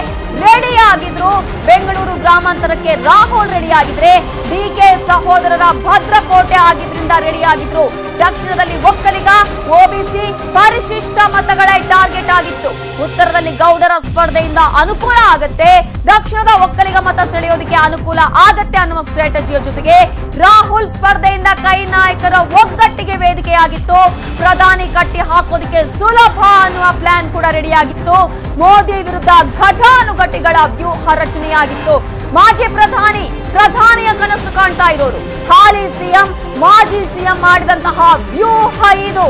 ರೆಡಿ ಆಗಿದ್ರು. ಬೆಂಗಳೂರು ಗ್ರಾಮಾಂತರಕ್ಕೆ ರಾಹುಲ್ ರೆಡಿ ಆಗಿದ್ರೆ ಡಿಕೆ ಸಹೋದರರ ಭದ್ರಕೋಟೆ ಆಗಿದ್ರಿಂದ ರೆಡಿ ಆಗಿದ್ರು. ದಕ್ಷಿಣದಲ್ಲಿ ಒಕ್ಕಲಿಗ, ಒಬಿಸಿ, ಪರಿಶಿಷ್ಟ ಮತಗಳೇ ಟಾರ್ಗೆಟ್ ಆಗಿತ್ತು. ಉತ್ತರದಲ್ಲಿ ಗೌಡರ ಸ್ಪರ್ಧೆಯಿಂದ ಅನುಕೂಲ ಆಗತ್ತೆ, ದಕ್ಷಿಣದ ಒಕ್ಕಲಿಗ ಮತ ಸೆಳೆಯೋದಕ್ಕೆ ಅನುಕೂಲ ಆಗತ್ತೆ ಅನ್ನುವ ಸ್ಟ್ರಾಟಜಿಯ ಜೊತೆಗೆ ರಾಹುಲ್ ಸ್ಪರ್ಧೆಯಿಂದ ಕೈ ನಾಯಕರ ಒಗ್ಗಟ್ಟಿಗೆ ವೇದಿಕೆಯಾಗಿತ್ತು. ಪ್ರಧಾನಿ ಕಟ್ಟಿ ಹಾಕೋದಕ್ಕೆ ಸುಲಭ ಅನ್ನುವ ಪ್ಲಾನ್ ಕೂಡ ರೆಡಿಯಾಗಿತ್ತು. ಮೋದಿ ವಿರುದ್ಧ ಘಟಾನುಘಟಿಗಳ ವ್ಯೂಹ ರಚನೆಯಾಗಿತ್ತು. ಮಾಜಿ ಪ್ರಧಾನಿಯ ಕನಸು ಕಾಣ್ತಾ ಇರೋರು ಹಾಲಿ ಸಿಎಂ, ಮಾಜಿ ಸಿಎಂ ಮಾಡಿದಂತಹ ವ್ಯೂಹ ಇದು.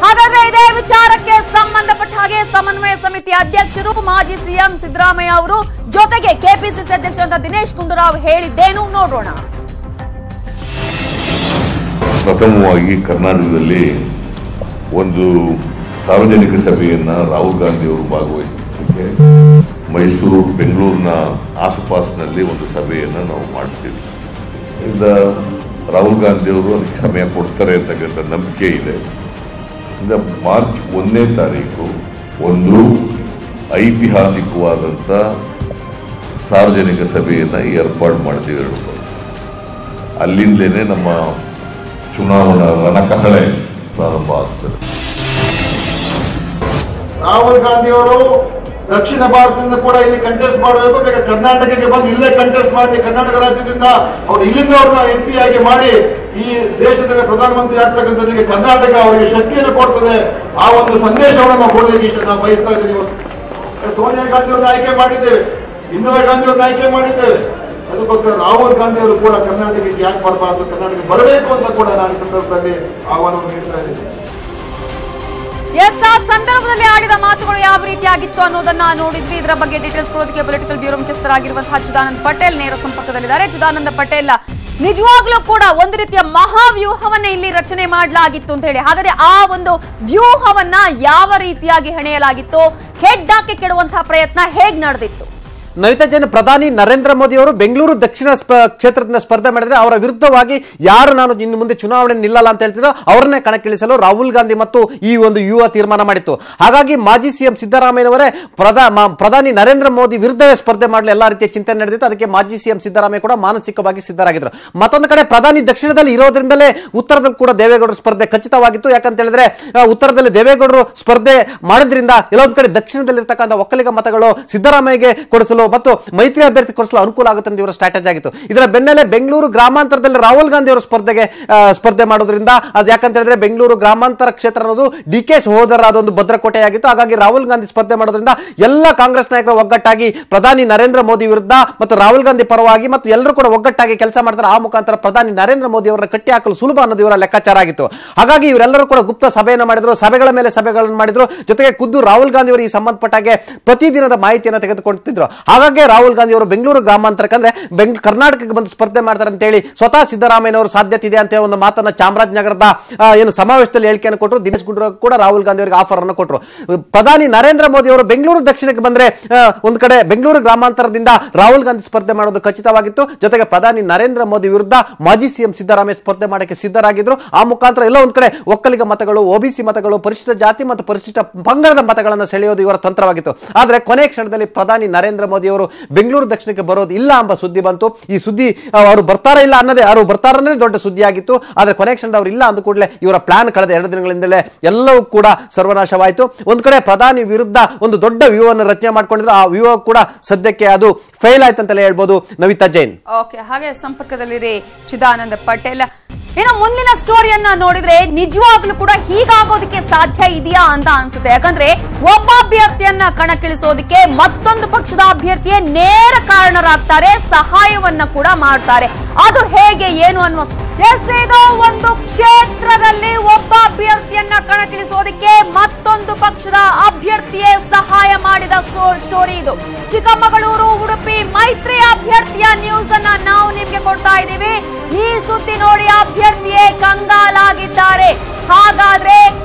ಹಾಗಾದ್ರೆ ಇದೇ ವಿಚಾರಕ್ಕೆ ಸಂಬಂಧಪಟ್ಟ ಹಾಗೆ ಸಮನ್ವಯ ಸಮಿತಿ ಅಧ್ಯಕ್ಷರು ಮಾಜಿ ಸಿಎಂ ಸಿದ್ದರಾಮಯ್ಯ ಅವರು ಜೊತೆಗೆ ಕೆಪಿಸಿಸಿ ಅಧ್ಯಕ್ಷರಾದ ದಿನೇಶ್ ಗುಂಡೂರಾವ್ ಹೇಳಿದ್ದೇನು ನೋಡೋಣ. ಪ್ರಥಮವಾಗಿ ಕರ್ನಾಟಕದಲ್ಲಿ ಒಂದು ಸಾರ್ವಜನಿಕ ಸಭೆಯನ್ನ ರಾಹುಲ್ ಗಾಂಧಿ ಅವರು ಭಾಗವಹಿಸಲಿಕ್ಕೆ ಮೈಸೂರು, ಬೆಂಗಳೂರಿನ ಆಸುಪಾಸಿನಲ್ಲಿ ಒಂದು ಸಭೆಯನ್ನ ನಾವು ಮಾಡ್ತೀವಿ. ಇಂದ ರಾಹುಲ್ ಗಾಂಧಿ ಅವರು ಅದಕ್ಕೆ ಸಮಯ ಕೊಡ್ತಾರೆ ಅಂತಕ್ಕಂಥ ನಂಬಿಕೆ ಇದೆ. ಇಂದ ಮಾರ್ಚ್ 1ನೇ ತಾರೀಕು ಒಂದು ಐತಿಹಾಸಿಕವಾದಂಥ ಸಾರ್ವಜನಿಕ ಸಭೆಯನ್ನ ಏರ್ಪಾಡು ಮಾಡ್ತೀವಿ. ಅಲ್ಲಿಂದಲೇ ನಮ್ಮ ಚುನಾವಣಾ ರಣಕಹಳೆ ಪ್ರಾರಂಭ ಆಗ್ತದೆ. ರಾಹುಲ್ ಗಾಂಧಿ ಅವರು ದಕ್ಷಿಣ ಭಾರತದಿಂದ ಕೂಡ ಇಲ್ಲಿ ಕಂಟೆಸ್ಟ್ ಮಾಡಬೇಕು, ಬೇಕಾದ್ರೆ ಕರ್ನಾಟಕಕ್ಕೆ ಬಂದು ಇಲ್ಲೇ ಕಂಟೆಸ್ಟ್ ಮಾಡಿ ಕರ್ನಾಟಕ ರಾಜ್ಯದಿಂದ ಅವರು ಇಲ್ಲಿಂದ ಅವ್ರನ್ನ MP ಆಗಿ ಮಾಡಿ ಈ ದೇಶದಲ್ಲಿ ಪ್ರಧಾನಮಂತ್ರಿ ಆಗ್ತಕ್ಕಂಥದ್ದಕ್ಕೆ ಕರ್ನಾಟಕ ಅವರಿಗೆ ಶಕ್ತಿಯನ್ನು ಕೊಡ್ತದೆ. ಆ ಒಂದು ಸಂದೇಶವನ್ನು ನಾವು ಕೊಡೋದಕ್ಕೆ ನಾವು ಬಯಸ್ತಾ ಇದ್ದೀವಿ. ಸೋನಿಯಾ ಗಾಂಧಿ ಅವ್ರನ್ನ ಆಯ್ಕೆ ಮಾಡಿದ್ದೇವೆ, ಇಂದಿರಾ ಗಾಂಧಿ ಅವ್ರನ್ನ ಆಯ್ಕೆ ಮಾಡಿದ್ದೇವೆ. ಅದಕ್ಕೋಸ್ಕರ ರಾಹುಲ್ ಗಾಂಧಿ ಅವರು ಕೂಡ ಕರ್ನಾಟಕಕ್ಕೆ ಯಾಕೆ ಬರಬಾರದು, ಕರ್ನಾಟಕ ಬರಬೇಕು ಅಂತ ಕೂಡ ನಾನು ಈ ಸಂದರ್ಭದಲ್ಲಿ ಆಹ್ವಾನವನ್ನು ನೀಡ್ತಾ ಇದ್ದೀನಿ. ಎಸ್, ಆ ಸಂದರ್ಭದಲ್ಲಿ ಆಡಿದ ಮಾತುಗಳು ಯಾವ ರೀತಿಯಾಗಿತ್ತು ಅನ್ನೋದನ್ನ ನೋಡಿದ್ವಿ. ಇದರ ಬಗ್ಗೆ ಡೀಟೇಲ್ಸ್ ಕೊಡೋದಕ್ಕೆ ಪೊಲಿಟಿಕಲ್ ಬ್ಯೂರೋ ಮುಖ್ಯಸ್ಥರಾಗಿರುವಂತಹ ಚಿದಾನಂದ ಪಟೇಲ್ ನೇರ ಸಂಪರ್ಕದಲ್ಲಿದ್ದಾರೆ. ಚಿದಾನಂದ ಪಟೇಲ್, ನಿಜವಾಗ್ಲೂ ಕೂಡ ಒಂದು ರೀತಿಯ ಮಹಾವ್ಯೂಹವನ್ನ ಇಲ್ಲಿ ರಚನೆ ಮಾಡಲಾಗಿತ್ತು ಅಂತ ಹೇಳಿ, ಹಾಗಾದ್ರೆ ಆ ಒಂದು ವ್ಯೂಹವನ್ನ ಯಾವ ರೀತಿಯಾಗಿ ಹೆಣೆಯಲಾಗಿತ್ತು? ಹೆಡ್ಡಾಕಿ ಕೆಡುವಂತಹ ಪ್ರಯತ್ನ ಹೇಗ್ ನಡೆದಿತ್ತು? ನವಿತಾ ಜೈನ್, ಪ್ರಧಾನಿ ನರೇಂದ್ರ ಮೋದಿ ಅವರು ಬೆಂಗಳೂರು ದಕ್ಷಿಣ ಕ್ಷೇತ್ರದಿಂದ ಸ್ಪರ್ಧೆ ಮಾಡಿದ್ರೆ ಅವರ ವಿರುದ್ಧವಾಗಿ ಯಾರು ನಾನು ಇನ್ನು ಮುಂದೆ ಚುನಾವಣೆ ನಿಲ್ಲಲ್ಲ ಅಂತ ಹೇಳ್ತಿದ್ರು ಅವರನ್ನೇ ಕಣಕ್ಕಿಳಿಸಲು ರಾಹುಲ್ ಗಾಂಧಿ ಮತ್ತು ಈ ಒಂದು ಯುವ ತೀರ್ಮಾನ ಮಾಡಿತ್ತು. ಹಾಗಾಗಿ ಮಾಜಿ ಸಿಎಂ ಸಿದ್ದರಾಮಯ್ಯನವರೇ ಪ್ರಧಾನಿ ನರೇಂದ್ರ ಮೋದಿ ವಿರುದ್ಧವೇ ಸ್ಪರ್ಧೆ ಮಾಡಲು ಎಲ್ಲಾ ರೀತಿಯ ಚಿಂತನೆ ನಡೆದಿತ್ತು. ಅದಕ್ಕೆ ಮಾಜಿ ಸಿಎಂ ಸಿದ್ದರಾಮಯ್ಯ ಕೂಡ ಮಾನಸಿಕವಾಗಿ ಸಿದ್ಧರಾಗಿದ್ರು. ಮತ್ತೊಂದು ಕಡೆ ಪ್ರಧಾನಿ ದಕ್ಷಿಣದಲ್ಲಿ ಇರೋದ್ರಿಂದಲೇ ಉತ್ತರದಲ್ಲಿ ಕೂಡ ದೇವೇಗೌಡರ ಸ್ಪರ್ಧೆ ಖಚಿತವಾಗಿತ್ತು. ಯಾಕಂತ ಹೇಳಿದ್ರೆ ಉತ್ತರದಲ್ಲಿ ದೇವೇಗೌಡರು ಸ್ಪರ್ಧೆ ಮಾಡೋದ್ರಿಂದ ಎಲ್ಲೊಂದು ಕಡೆ ದಕ್ಷಿಣದಲ್ಲಿರ್ತಕ್ಕಂಥ ಒಕ್ಕಲಿಗ ಮತಗಳು ಸಿದ್ದರಾಮಯ್ಯಗೆ ಕೊಡಿಸಲು ಮತ್ತು ಮೈತ್ರಿ ಅಭ್ಯರ್ಥಿ ಕೊಡಿಸಲು ಅನುಕೂಲ ಆಗುತ್ತೆ ಅಂತ ಇವರ ಸ್ಟ್ರಾಟಜಿ ಆಗಿತ್ತು. ಇದರ ಬೆನ್ನಲ್ಲೇ ಬೆಂಗಳೂರು ಗ್ರಾಮಾಂತರದಲ್ಲಿ ರಾಹುಲ್ ಗಾಂಧಿ ಅವರು ಸ್ಪರ್ಧೆ ಮಾಡೋದ್ರಿಂದ ಅದು ಯಾಕಂತ ಹೇಳಿದ್ರೆ ಬೆಂಗಳೂರು ಗ್ರಾಮಾಂತರ ಕ್ಷೇತ್ರ ಅನ್ನೋದು ಡಿಕೆ ಸಹೋದರರ ಒಂದು ಭದ್ರಕೋಟೆಯಾಗಿತ್ತು. ಹಾಗಾಗಿ ರಾಹುಲ್ ಗಾಂಧಿ ಸ್ಪರ್ಧೆ ಮಾಡೋದ್ರಿಂದ ಎಲ್ಲ ಕಾಂಗ್ರೆಸ್ ನಾಯಕರು ಒಗ್ಗಟ್ಟಾಗಿ ಪ್ರಧಾನಿ ನರೇಂದ್ರ ಮೋದಿ ವಿರುದ್ಧ ಮತ್ತು ರಾಹುಲ್ ಗಾಂಧಿ ಪರವಾಗಿ ಮತ್ತು ಎಲ್ಲರೂ ಕೂಡ ಒಗ್ಗಟ್ಟಾಗಿ ಕೆಲಸ ಮಾಡ್ತಾರೆ. ಆ ಮುಖಾಂತರ ಪ್ರಧಾನಿ ನರೇಂದ್ರ ಮೋದಿ ಅವರ ಕಟ್ಟಿ ಹಾಕಲು ಸುಲಭ ಅನ್ನೋದು ಇವರ ಲೆಕ್ಕಾಚಾರ ಆಗಿತ್ತು. ಹಾಗಾಗಿ ಇವರೆಲ್ಲರೂ ಕೂಡ ಗುಪ್ತ ಸಭೆಯನ್ನು ಮಾಡಿದ್ರು, ಸಭೆಗಳ ಮೇಲೆ ಸಭೆಗಳನ್ನು ಮಾಡಿದ್ರು. ಜೊತೆಗೆ ಖುದ್ದು ರಾಹುಲ್ ಗಾಂಧಿ ಅವರು ಈ ಸಂಬಂಧಪಟ್ಟಾಗೆ ಪ್ರತಿದಿನದ ಮಾಹಿತಿಯನ್ನು ತೆಗೆದುಕೊಳ್ತಿದ್ರು. ಹಾಗಾಗಿ ರಾಹುಲ್ ಗಾಂಧಿ ಅವರು ಬೆಂಗಳೂರು ಗ್ರಾಮಾಂತರಕ್ಕೆ ಅಂದ್ರೆ ಕರ್ನಾಟಕಕ್ಕೆ ಬಂದು ಸ್ಪರ್ಧೆ ಮಾಡ್ತಾರೆ ಅಂತ ಹೇಳಿ ಸ್ವತಃ ಸಿದ್ದರಾಮಯ್ಯನವರು ಸಾಧ್ಯತೆ ಇದೆ ಅಂತ ಒಂದು ಮಾತನ್ನ ಚಾಮರಾಜನಗರದ ಏನು ಸಮಾವೇಶದಲ್ಲಿ ಹೇಳಿಕೆಯನ್ನು ಕೊಟ್ಟರು. ದಿನೇಶ್ ಗುಂಡೂರಾವ್ ಕೂಡ ರಾಹುಲ್ ಗಾಂಧಿ ಅವರಿಗೆ ಆಫರ್ ಅನ್ನು ಕೊಟ್ಟರು. ಪ್ರಧಾನಿ ನರೇಂದ್ರ ಮೋದಿ ಅವರು ಬೆಂಗಳೂರು ದಕ್ಷಿಣಕ್ಕೆ ಬಂದ್ರೆ ಒಂದು ಕಡೆ ಬೆಂಗಳೂರು ಗ್ರಾಮಾಂತರದಿಂದ ರಾಹುಲ್ ಗಾಂಧಿ ಸ್ಪರ್ಧೆ ಮಾಡೋದು ಖಚಿತವಾಗಿತ್ತು. ಜೊತೆಗೆ ಪ್ರಧಾನಿ ನರೇಂದ್ರ ಮೋದಿ ವಿರುದ್ಧ ಮಾಜಿ ಸಿಎಂ ಸಿದ್ದರಾಮಯ್ಯ ಸ್ಪರ್ಧೆ ಮಾಡಕ್ಕೆ ಸಿದ್ಧರಾಗಿದ್ರು. ಆ ಮುಖಾಂತರ ಎಲ್ಲ ಒಂದ್ ಕಡೆ ಒಕ್ಕಲಿಗ ಮತಗಳು, ಒಬಿಸಿ ಮತಗಳು, ಪರಿಶಿಷ್ಟ ಜಾತಿ ಮತ್ತು ಪರಿಶಿಷ್ಟ ಪಂಗಡದ ಮತಗಳನ್ನು ಸೆಳೆಯೋದು ಇವರ ತಂತ್ರವಾಗಿತ್ತು. ಆದ್ರೆ ಕೊನೆ ಕ್ಷಣದಲ್ಲಿ ಪ್ರಧಾನಿ ನರೇಂದ್ರ ಮೋದಿ ಅವರು ಬೆಂಗಳೂರು ದಕ್ಷಿಣಕ್ಕೆ ಬರೋದು ಇಲ್ಲ ಎಂಬ ಸುದ್ದಿ ಬಂತು. ಈ ಸುದ್ದಿ ಅವರು ಬರ್ತಾರಾ ಇಲ್ಲ ಅನ್ನೋದೇ, ಅವರು ಬರ್ತಾರನ್ನೋದೇ ದೊಡ್ಡ ಸುದ್ದಿ ಆಗಿತ್ತು. ಆದ್ರೆ ಕೊನೆ ಕ್ಷಣದ ಅವರು ಇಲ್ಲ ಅಂದ ಕೂಡಲೇ ಇವರ ಪ್ಲಾನ್ ಕಳೆದ 2 ದಿನಗಳಿಂದಲೇ ಎಲ್ಲವೂ ಕೂಡ ಸರ್ವನಾಶವಾಯಿತು. ಒಂದ್ ಕಡೆ ಪ್ರಧಾನಿ ವಿರುದ್ಧ ಒಂದು ದೊಡ್ಡ ವ್ಯೂಹವನ್ನು ರಚನೆ ಮಾಡ್ಕೊಂಡಿದ್ರು. ಆ ವ್ಯೂಹ ಕೂಡ ಸದ್ಯಕ್ಕೆ ಅದು ಫೇಲ್ ಆಯ್ತು ಅಂತಲೇ ಹೇಳ್ಬೋದು. ನವಿತಾ ಜೈನ್ ಓಕೆ, ಹಾಗೆ ಸಂಪರ್ಕದಲ್ಲಿರಿ ಚಿದಾನಂದ ಪಟೇಲ್. ಇನ್ನು ಮುಂದಿನ ಸ್ಟೋರಿಯನ್ನ ನೋಡಿದ್ರೆ ನಿಜವಾಗ್ಲೂ ಕೂಡ ಹೀಗಾಗೋದಕ್ಕೆ ಸಾಧ್ಯ ಇದೆಯಾ ಅಂತ ಅನ್ಸುತ್ತೆ. ಯಾಕಂದ್ರೆ ಒಬ್ಬ ಅಭ್ಯರ್ಥಿಯನ್ನ ಕಣಕ್ಕಿಳಿಸೋದಕ್ಕೆ ಮತ್ತೊಂದು ಪಕ್ಷದ ಅಭ್ಯರ್ಥಿಯೇ ನೇರ ಕಾರಣರಾಗ್ತಾರೆ, ಸಹಾಯವನ್ನ ಕೂಡ ಮಾಡ್ತಾರೆ. ಅದು ಹೇಗೆ ಏನು ಅನ್ನುವ ಇದು ಒಂದು ಕ್ಷೇತ್ರದಲ್ಲಿ ಒಬ್ಬ ಅಭ್ಯರ್ಥಿಯನ್ನ ಕಣಕ್ಕಿಳಿಸೋದಕ್ಕೆ ಮತ್ತೊಂದು ಪಕ್ಷದ ಅಭ್ಯರ್ಥಿಯೇ ಸಹಾಯ ಮಾಡಿದ ಸ್ಟೋರಿ ಇದು. ಚಿಕ್ಕಮಗಳೂರು ಉಡುಪಿ ಮೈತ್ರಿ ಅಭ್ಯರ್ಥಿಯ ನ್ಯೂಸ್ ಅನ್ನ ನಾವು ನಿಮ್ಗೆ ಕೊಡ್ತಾ ಇದ್ದೀವಿ. ಈ ಸುದ್ದಿ ನೋಡಿ ಅಭ್ಯರ್ಥಿಯೇ ಕಂಗಾಲಾಗಿದ್ದಾರೆ. ಹಾಗಾದ್ರೆ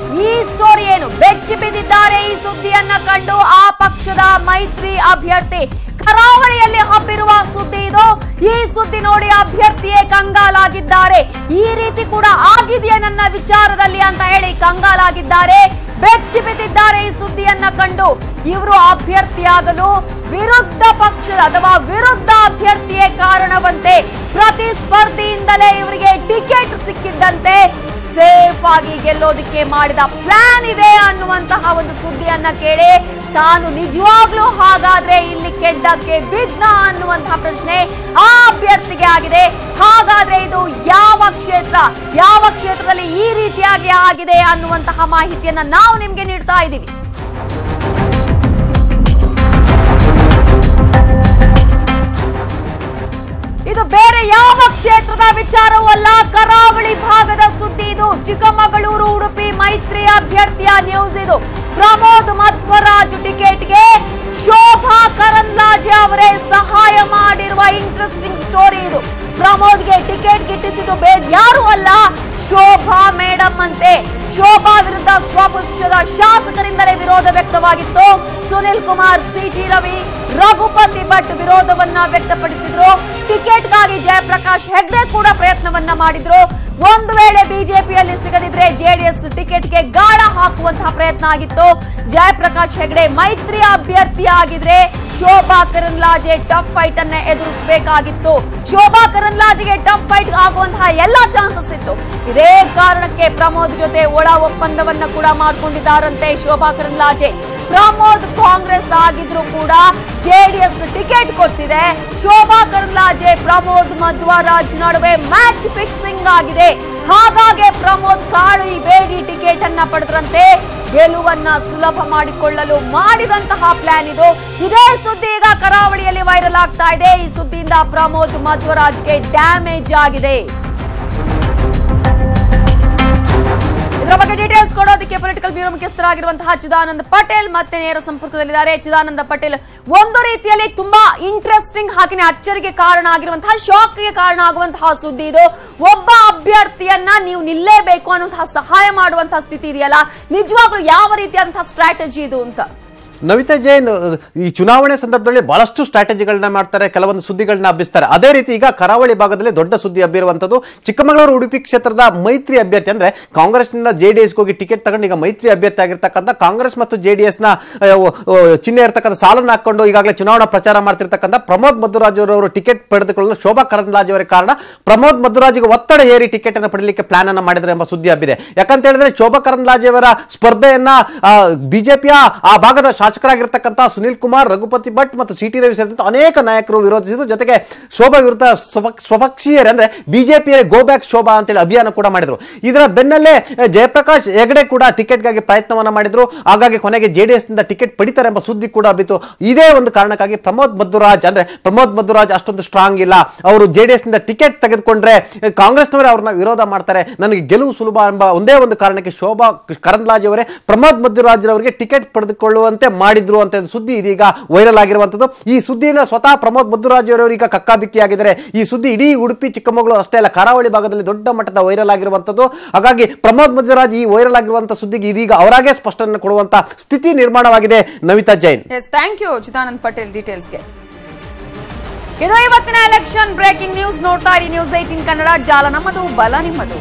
ಈ ಸ್ಟೋರಿ ಏನು? ಬೆಚ್ಚಿ ಬಿದ್ದಿದ್ದಾರೆ ಈ ಸುದ್ದಿಯನ್ನ ಕಂಡು ಆ ಪಕ್ಷದ ಮೈತ್ರಿ ಅಭ್ಯರ್ಥಿ. ಕರಾವಳಿಯಲ್ಲಿ ಹಬ್ಬಿರುವ ಸುದ್ದಿ ಇದು. ಈ ಸುದ್ದಿ ನೋಡಿ ಅಭ್ಯರ್ಥಿಯೇ ಕಂಗಾಲಾಗಿದ್ದಾರೆ. ಈ ರೀತಿ ಕೂಡ ಆಗಿದೆಯಾ ನನ್ನ ವಿಚಾರದಲ್ಲಿ ಅಂತ ಹೇಳಿ ಕಂಗಾಲಾಗಿದ್ದಾರೆ, ಬೆಚ್ಚಿ ಬಿದ್ದಿದ್ದಾರೆ ಈ ಸುದ್ದಿಯನ್ನ ಕಂಡು. ಇವರು ಅಭ್ಯರ್ಥಿಯಾಗಲು ವಿರುದ್ಧ ಪಕ್ಷದ ಅಥವಾ ವಿರುದ್ಧ ಅಭ್ಯರ್ಥಿಯೇ ಕಾರಣವಂತೆ. ಪ್ರತಿಸ್ಪರ್ಧಿಯಿಂದಲೇ ಇವರಿಗೆ ಟಿಕೆಟ್ ಸಿಕ್ಕಿದ್ದಂತೆ. ಸೇಫ್ ಆಗಿ ಗೆಲ್ಲೋದಕ್ಕೆ ಮಾಡಿದ ಪ್ಲಾನ್ ಇದೆ ಅನ್ನುವಂತಹ ಒಂದು ಸುದ್ದಿಯನ್ನ ಕೇಳಿ ತಾನು ನಿಜವಾಗ್ಲೂ ಹಾಗಾದ್ರೆ ಇಲ್ಲಿ ಕೆಡ್ಡಕ್ಕೆ ಬಿದ್ದ ಅನ್ನುವಂತಹ ಪ್ರಶ್ನೆ ಆ ಅಭ್ಯರ್ಥಿಗೆ ಆಗಿದೆ. ಹಾಗಾದ್ರೆ ಇದು ಯಾವ ಕ್ಷೇತ್ರ, ಯಾವ ಕ್ಷೇತ್ರದಲ್ಲಿ ಈ ರೀತಿಯಾಗಿ ಆಗಿದೆ ಅನ್ನುವಂತಹ ಮಾಹಿತಿಯನ್ನ ನಾವು ನಿಮ್ಗೆ ನೀಡ್ತಾ ಇದ್ದೀವಿ. ಇದು ಬೇರೆ ಯಾವ ಕ್ಷೇತ್ರದ ವಿಚಾರವೂ ಅಲ್ಲ, ಕರಾವಳಿ ಭಾಗದ ಸುದ್ದಿ ಇದು. ಚಿಕ್ಕಮಗಳೂರು ಉಡುಪಿ ಮೈತ್ರಿ ಅಭ್ಯರ್ಥಿಯ ನ್ಯೂಸ್ ಇದು. ಪ್ರಮೋದ್ ಮಧ್ವರಾಜ್ ಟಿಕೆಟ್ಗೆ ಶೋಭಾ ಕರಂದ್ಲಾಜೆ ಅವರೇ ಸಹಾಯ ಮಾಡಿರುವ ಇಂಟ್ರೆಸ್ಟಿಂಗ್ ಸ್ಟೋರಿ ಇದು. ಪ್ರಮೋದ್ಗೆ ಟಿಕೆಟ್ ಗಿಟ್ಟಿಸಿದ್ದು ಬೇರೆ ಯಾರು ಅಲ್ಲ, ಶೋಭಾ ಮೇಡಮ್ ಅಂತೆ. ಶೋಭಾ ವಿರುದ್ಧ ಸ್ವಪಕ್ಷದ ಶಾಸಕರಿಂದಲೇ ವಿರೋಧ ವ್ಯಕ್ತವಾಗಿತ್ತು. ಸುನಿಲ್ ಕುಮಾರ್, ಸಿಟಿ ರವಿ, ರಘುಪತಿ ಭಟ್ ವಿರೋಧವನ್ನ ವ್ಯಕ್ತಪಡಿಸಿದ್ರು. ಟಿಕೆಟ್ಗಾಗಿ ಜಯಪ್ರಕಾಶ್ ಹೆಗ್ಡೆ ಕೂಡ ಪ್ರಯತ್ನವನ್ನ ಮಾಡಿದ್ರು. ಒಂದು ವೇಳೆ ಬಿಜೆಪಿಯಲ್ಲಿ ಸಿಗದಿದ್ರೆ ಜೆಡಿಎಸ್ ಟಿಕೆಟ್ಗೆ ಗಾಳ ಹಾಕುವಂತಹ ಪ್ರಯತ್ನ ಆಗಿತ್ತು. ಜಯಪ್ರಕಾಶ್ ಹೆಗ್ಡೆ ಮೈತ್ರಿ ಅಭ್ಯರ್ಥಿ ಆಗಿದ್ರೆ ಶೋಭಾ ಕರಂದ್ಲಾಜೆ ಟಫ್ ಫೈಟ್ ಅನ್ನ ಎದುರಿಸಬೇಕಾಗಿತ್ತು. ಶೋಭಾ ಕರಂದ್ಲಾಜೆಗೆ ಟಫ್ ಫೈಟ್ ಆಗುವಂತಹ ಎಲ್ಲಾ ಚಾನ್ಸಸ್ ಇತ್ತು. ಇದೇ ಕಾರಣಕ್ಕೆ ಪ್ರಮೋದ್ ಜೊತೆ ಒಳ ಒಪ್ಪಂದವನ್ನ ಕೂಡ ಮಾಡ್ಕೊಂಡಿದ್ದಾರಂತೆ ಶೋಭಾ ಕರಂದ್ಲಾಜೆ. ಪ್ರಮೋದ್ ಕಾಂಗ್ರೆಸ್ ಆಗಿದ್ರು ಕೂಡ ಜೆಡಿಎಸ್ ಟಿಕೆಟ್ ಕೊಟ್ಟಿದೆ. ಶೋಭಾ ಕರಂದ್ಲಾಜೆ ಪ್ರಮೋದ್ ಮಧ್ವರಾಜ್ ನಡುವೆ ಮ್ಯಾಚ್ ಫಿಕ್ಸಿಂಗ್ ಆಗಿದೆ. ಹಾಗಾಗಿ ಪ್ರಮೋದ್ ಕಾಳು ಬೇಡಿ ಟಿಕೆಟ್ ಅನ್ನ ಪಡೆದ್ರಂತೆ. ಗೆಲುವನ್ನ ಸುಲಭ ಮಾಡಿಕೊಳ್ಳಲು ಮಾಡಿದಂತಹ ಪ್ಲಾನ್ ಇದು. ಇದೇ ಸುದ್ದಿ ಈಗ ಕರಾವಳಿಯಲ್ಲಿ ವೈರಲ್ ಆಗ್ತಾ ಇದೆ. ಈ ಸುದ್ದಿಯಿಂದ ಪ್ರಮೋದ್ ಮಧ್ವರಾಜ್ಗೆ ಡ್ಯಾಮೇಜ್ ಆಗಿದೆ. ಇದರ ಬಗ್ಗೆ ಡೀಟೇಲ್ಸ್ ಕೊಡೋದಕ್ಕೆ ಪೊಲಿಟಿಕಲ್ ಬ್ಯೂರೋ ಮುಖ್ಯಸ್ಥರಾಗಿರುವಂತಹ ಚಿದಾನಂದ ಪಟೇಲ್ ಮತ್ತೆ ನೇರ ಸಂಪರ್ಕದಲ್ಲಿದ್ದಾರೆ. ಚಿದಾನಂದ ಪಟೇಲ್, ಒಂದು ರೀತಿಯಲ್ಲಿ ತುಂಬಾ ಇಂಟ್ರೆಸ್ಟಿಂಗ್ ಹಾಗೆಯೇ ಅಚ್ಚರಿಗೆ ಕಾರಣ ಆಗಿರುವಂತಹ, ಶಾಕ್ಗೆ ಕಾರಣ ಆಗುವಂತಹ ಸುದ್ದಿ ಇದು. ಒಬ್ಬ ಅಭ್ಯರ್ಥಿಯನ್ನ ನೀವು ನಿಲ್ಲೇಬೇಕು ಅನ್ನುವಂತಹ ಸಹಾಯ ಮಾಡುವಂತಹ ಸ್ಥಿತಿ ಇದೆಯಲ್ಲ, ನಿಜವಾಗ್ಲೂ ಯಾವ ರೀತಿಯಾದಂತಹ ಸ್ಟ್ರಾಟಜಿ ಇದು ಅಂತ? ನವಿತಾ ಜೈನ್, ಈ ಚುನಾವಣೆ ಸಂದರ್ಭದಲ್ಲಿ ಬಹಳಷ್ಟು ಸ್ಟ್ರಾಟಜಿಗಳನ್ನ ಮಾಡ್ತಾರೆ, ಕೆಲವೊಂದು ಸುದ್ದಿಗಳನ್ನ ಹಬ್ಬಿಸ್ತಾರೆ. ಅದೇ ರೀತಿ ಈಗ ಕರಾವಳಿ ಭಾಗದಲ್ಲಿ ದೊಡ್ಡ ಸುದ್ದಿ ಹಬ್ಬಿರುವಂತದ್ದು ಚಿಕ್ಕಮಗಳೂರು ಉಡುಪಿ ಕ್ಷೇತ್ರದ ಮೈತ್ರಿ ಅಭ್ಯರ್ಥಿ, ಅಂದ್ರೆ ಕಾಂಗ್ರೆಸ್ನಿಂದ ಜೆಡಿಎಸ್ ಹೋಗಿ ಟಿಕೆಟ್ ತಗೊಂಡು ಈಗ ಮೈತ್ರಿ ಅಭ್ಯರ್ಥಿ ಆಗಿರ್ತಕ್ಕಂಥ, ಕಾಂಗ್ರೆಸ್ ಮತ್ತು ಜೆಡಿಎಸ್ ನ ಚಿಹ್ನೆ ಇರತಕ್ಕಂಥ ಸಾಲನ್ನು ಹಾಕೊಂಡು ಈಗಾಗಲೇ ಚುನಾವಣಾ ಪ್ರಚಾರ ಮಾಡ್ತಿರ್ತಕ್ಕಂಥ ಪ್ರಮೋದ್ ಮಧ್ವರಾಜ್ ಅವರು ಟಿಕೆಟ್ ಪಡೆದುಕೊಳ್ಳಲು ಶೋಭಾ ಕರಂದ್ಲಾಜೆ ಅವರ ಕಾರಣ. ಪ್ರಮೋದ್ ಮಧ್ವರಾಜ್ಗೆ ಒತ್ತಡ ಏರಿ ಟಿಕೆಟ್ ಅನ್ನು ಪಡೆಯಲಿಕ್ಕೆ ಪ್ಲಾನ್ ಅನ್ನು ಮಾಡಿದ್ರೆ ಎಂಬ ಸುದ್ದಿ ಹಬ್ಬಿದೆ. ಯಾಕಂತ ಹೇಳಿದ್ರೆ ಶೋಭಾ ಕರಂದ್ಲಾಜೆ ಅವರ ಸ್ಪರ್ಧೆಯನ್ನ ಬಿಜೆಪಿಯ ಆ ಭಾಗದ ಶಾಸಕರಾಗಿರ್ತಕ್ಕಂಥ ಸುನಿಲ್ ಕುಮಾರ್, ರಘುಪತಿ ಭಟ್ ಮತ್ತು ಸಿಟಿ ರವಿ ಸೇರಿದಂತೆ ಅನೇಕ ನಾಯಕರು ವಿರೋಧಿಸಿದ್ರು. ಜೊತೆಗೆ ಶೋಭಾ ವಿರುದ್ಧ ಸ್ವಪಕ್ಷೀಯರೇ ಅಂದ್ರೆ ಬಿಜೆಪಿಯ ಗೋ ಬ್ಯಾಕ್ ಶೋಭಾ ಅಂತೇಳಿ ಅಭಿಯಾನ ಕೂಡ ಮಾಡಿದ್ರು. ಇದರ ಬೆನ್ನಲ್ಲೇ ಜಯಪ್ರಕಾಶ್ ಹೆಗಡೆ ಕೂಡ ಟಿಕೆಟ್ಗಾಗಿ ಪ್ರಯತ್ನವನ್ನ ಮಾಡಿದ್ರು. ಹಾಗಾಗಿ ಕೊನೆಗೆ ಜೆಡಿಎಸ್ ನಿಂದ ಟಿಕೆಟ್ ಪಡಿತಾರೆ ಎಂಬ ಸುದ್ದಿ ಕೂಡ ಹಬ್ಬಿತು. ಇದೇ ಒಂದು ಕಾರಣಕ್ಕಾಗಿ ಪ್ರಮೋದ್ ಮಧ್ವರಾಜ್ ಅಷ್ಟೊಂದು ಸ್ಟ್ರಾಂಗ್ ಇಲ್ಲ, ಅವರು ಜೆಡಿಎಸ್ ನಿಂದ ಟಿಕೆಟ್ ತೆಗೆದುಕೊಂಡ್ರೆ ಕಾಂಗ್ರೆಸ್ನವರೇ ಅವ್ರನ್ನ ವಿರೋಧ ಮಾಡ್ತಾರೆ, ನನಗೆ ಗೆಲುವು ಸುಲಭ ಎಂಬ ಒಂದೇ ಒಂದು ಕಾರಣಕ್ಕೆ ಶೋಭಾ ಕರಂದ್ಲಾಜೆ ಅವರೇ ಪ್ರಮೋದ್ ಮಧ್ವರಾಜ್ ಅವರಿಗೆ ಟಿಕೆಟ್ ಪಡೆದುಕೊಳ್ಳುವಂತೆ ಮಾಡಿದ್ರು ಅಂತ ಸುದ್ದಿ ಇದೀಗ ವೈರಲ್ ಆಗಿರುವಂತದ್ದು. ಈ ಸುದ್ದಿಯಿಂದ ಸ್ವತಃ ಪ್ರಮೋದ್ ಮುದ್ದುರಾಜ್ ಅವರು ಈಗ ಕಕ್ಕಾಬಿಕ್ಕಿಯಾಗಿದ್ದಾರೆ. ಈ ಸುದ್ದಿ ಇಡೀ ಉಡುಪಿ ಚಿಕ್ಕಮಗಳೂರು ಅಷ್ಟೇ ಅಲ್ಲ, ಕರಾವಳಿ ಭಾಗದಲ್ಲಿ ದೊಡ್ಡ ಮಟ್ಟದ ವೈರಲ್ ಆಗಿರುವಂತದ್ದು. ಹಾಗಾಗಿ ಪ್ರಮೋದ್ ಮುದ್ದುರಾಜ್ ಈ ವೈರಲ್ ಆಗಿರುವಂತಹ ಸುದ್ದಿಗೆ ಇದೀಗ ಅವರಾಗೆ ಸ್ಪಷ್ಟನೆ ಕೊಡುವಂತ ಸ್ಥಿತಿ ನಿರ್ಮಾಣವಾಗಿದೆ. ನವಿತಾ ಜೈನ್. ಥ್ಯಾಂಕ್ ಯು ಚಿದಾನಂದ್ ಪಟೇಲ್ ಡೀಟೇಲ್ಸ್ಗೆ. ಇದು ಇವತ್ತಿನ ಎಲೆಕ್ಷನ್ ಬ್ರೇಕಿಂಗ್ ನ್ಯೂಸ್. ನೋಡ್ತಾ ಇರಿ ನ್ಯೂಸ್ 18 ಕನ್ನಡ. ಜಾಲ ನಮ್ಮದು, ಬಲ ನಿಮ್ಮದು.